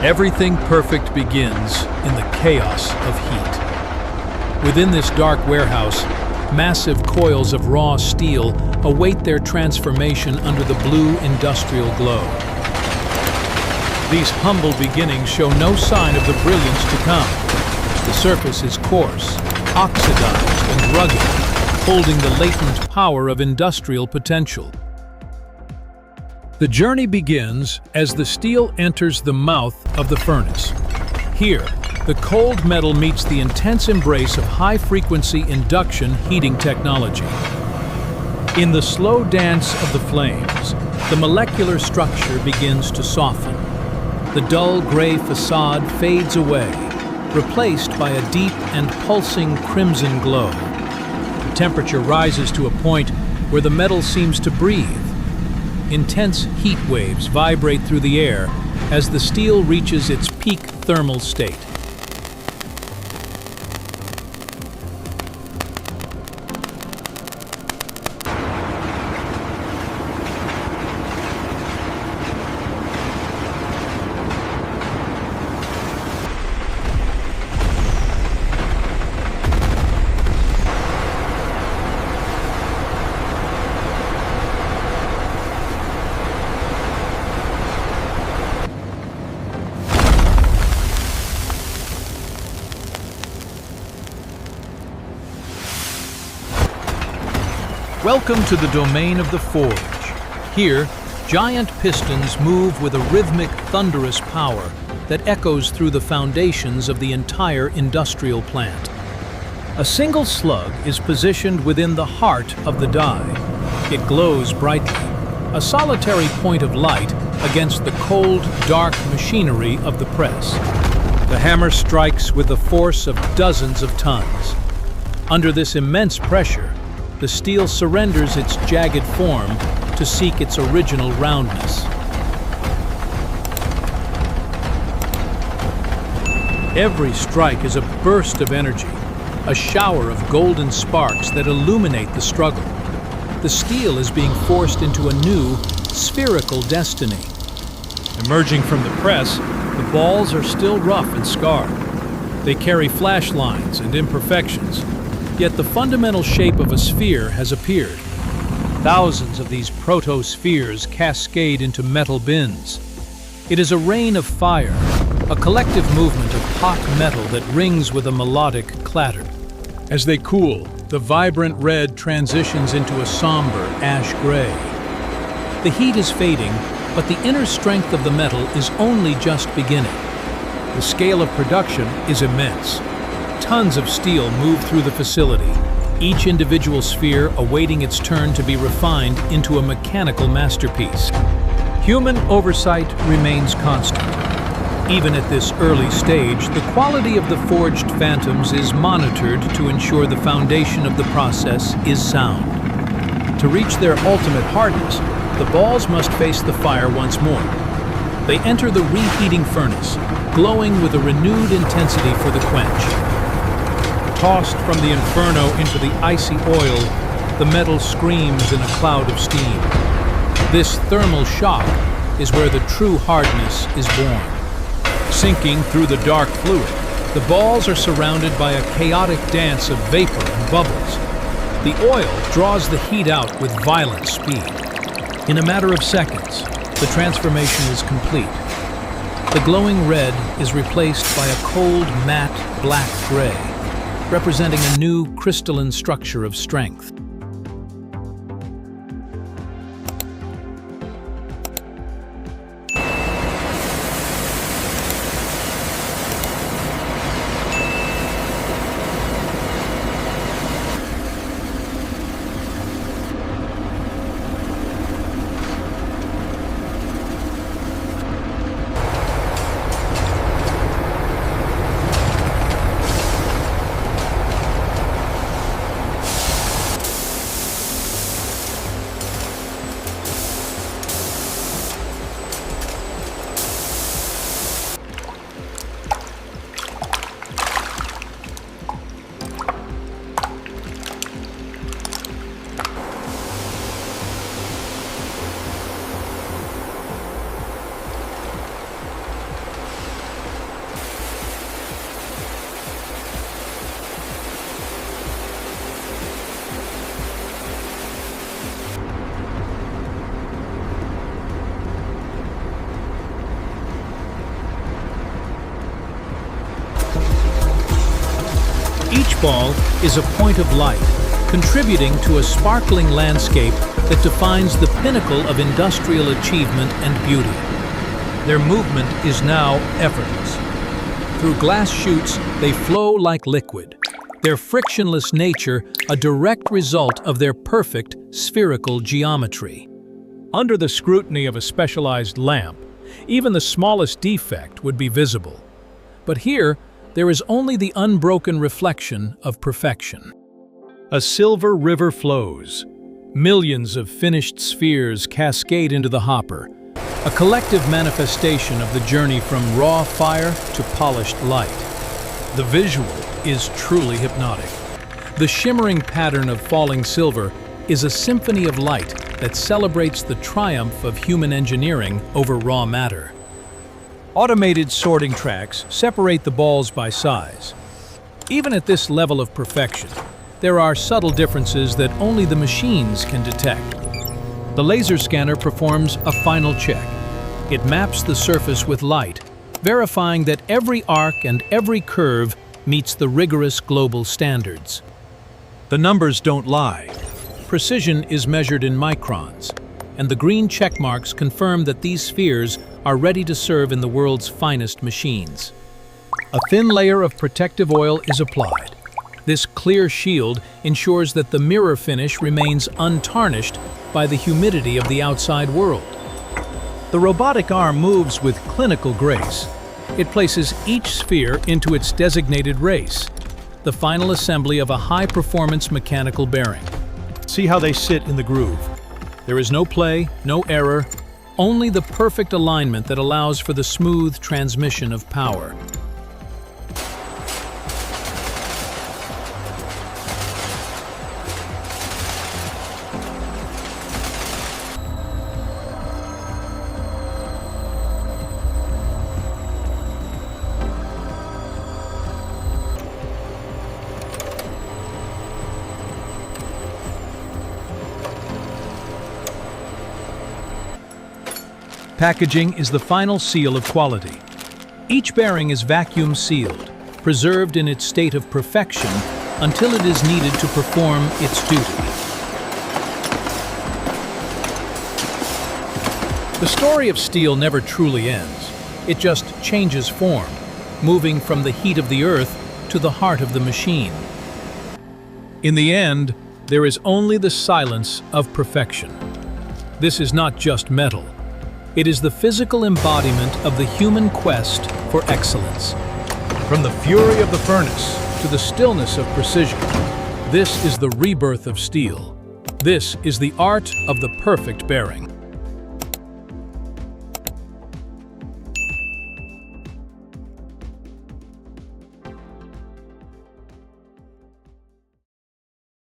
Everything perfect begins in the chaos of heat. Within this dark warehouse, massive coils of raw steel await their transformation under the blue industrial glow. These humble beginnings show no sign of the brilliance to come. The surface is coarse, oxidized, and rugged, holding the latent power of industrial potential. The journey begins as the steel enters the mouth of the furnace. Here, the cold metal meets the intense embrace of high-frequency induction heating technology. In the slow dance of the flames, the molecular structure begins to soften. The dull gray facade fades away, replaced by a deep and pulsing crimson glow. The temperature rises to a point where the metal seems to breathe. Intense heat waves vibrate through the air as the steel reaches its peak thermal state. Welcome to the domain of the forge. Here, giant pistons move with a rhythmic, thunderous power that echoes through the foundations of the entire industrial plant. A single slug is positioned within the heart of the die. It glows brightly, a solitary point of light against the cold, dark machinery of the press. The hammer strikes with the force of dozens of tons. Under this immense pressure, the steel surrenders its jagged form to seek its original roundness. Every strike is a burst of energy, a shower of golden sparks that illuminate the struggle. The steel is being forced into a new, spherical destiny. Emerging from the press, the balls are still rough and scarred. They carry flash lines and imperfections. Yet the fundamental shape of a sphere has appeared. Thousands of these proto-spheres cascade into metal bins. It is a rain of fire, a collective movement of hot metal that rings with a melodic clatter. As they cool, the vibrant red transitions into a somber ash gray. The heat is fading, but the inner strength of the metal is only just beginning. The scale of production is immense. Tons of steel move through the facility, each individual sphere awaiting its turn to be refined into a mechanical masterpiece. Human oversight remains constant. Even at this early stage, the quality of the forged phantoms is monitored to ensure the foundation of the process is sound. To reach their ultimate hardness, the balls must face the fire once more. They enter the reheating furnace, glowing with a renewed intensity for the quench. Tossed from the inferno into the icy oil, the metal screams in a cloud of steam. This thermal shock is where the true hardness is born. Sinking through the dark fluid, the balls are surrounded by a chaotic dance of vapor and bubbles. The oil draws the heat out with violent speed. In a matter of seconds, the transformation is complete. The glowing red is replaced by a cold, matte, black gray, representing a new crystalline structure of strength. Each ball is a point of light, contributing to a sparkling landscape that defines the pinnacle of industrial achievement and beauty. Their movement is now effortless. Through glass chutes, they flow like liquid, their frictionless nature a direct result of their perfect spherical geometry. Under the scrutiny of a specialized lamp, even the smallest defect would be visible. But here, there is only the unbroken reflection of perfection. A silver river flows. Millions of finished spheres cascade into the hopper, a collective manifestation of the journey from raw fire to polished light. The visual is truly hypnotic. The shimmering pattern of falling silver is a symphony of light that celebrates the triumph of human engineering over raw matter. Automated sorting tracks separate the balls by size. Even at this level of perfection, there are subtle differences that only the machines can detect. The laser scanner performs a final check. It maps the surface with light, verifying that every arc and every curve meets the rigorous global standards. The numbers don't lie. Precision is measured in microns, and the green check marks confirm that these spheres are ready to serve in the world's finest machines. A thin layer of protective oil is applied. This clear shield ensures that the mirror finish remains untarnished by the humidity of the outside world. The robotic arm moves with clinical grace. It places each sphere into its designated race, the final assembly of a high-performance mechanical bearing. See how they sit in the groove. There is no play, no error, only the perfect alignment that allows for the smooth transmission of power. Packaging is the final seal of quality. Each bearing is vacuum sealed, preserved in its state of perfection until it is needed to perform its duty. The story of steel never truly ends. It just changes form, moving from the heat of the earth to the heart of the machine. In the end, there is only the silence of perfection. This is not just metal. It is the physical embodiment of the human quest for excellence. From the fury of the furnace to the stillness of precision, this is the rebirth of steel. This is the art of the perfect bearing.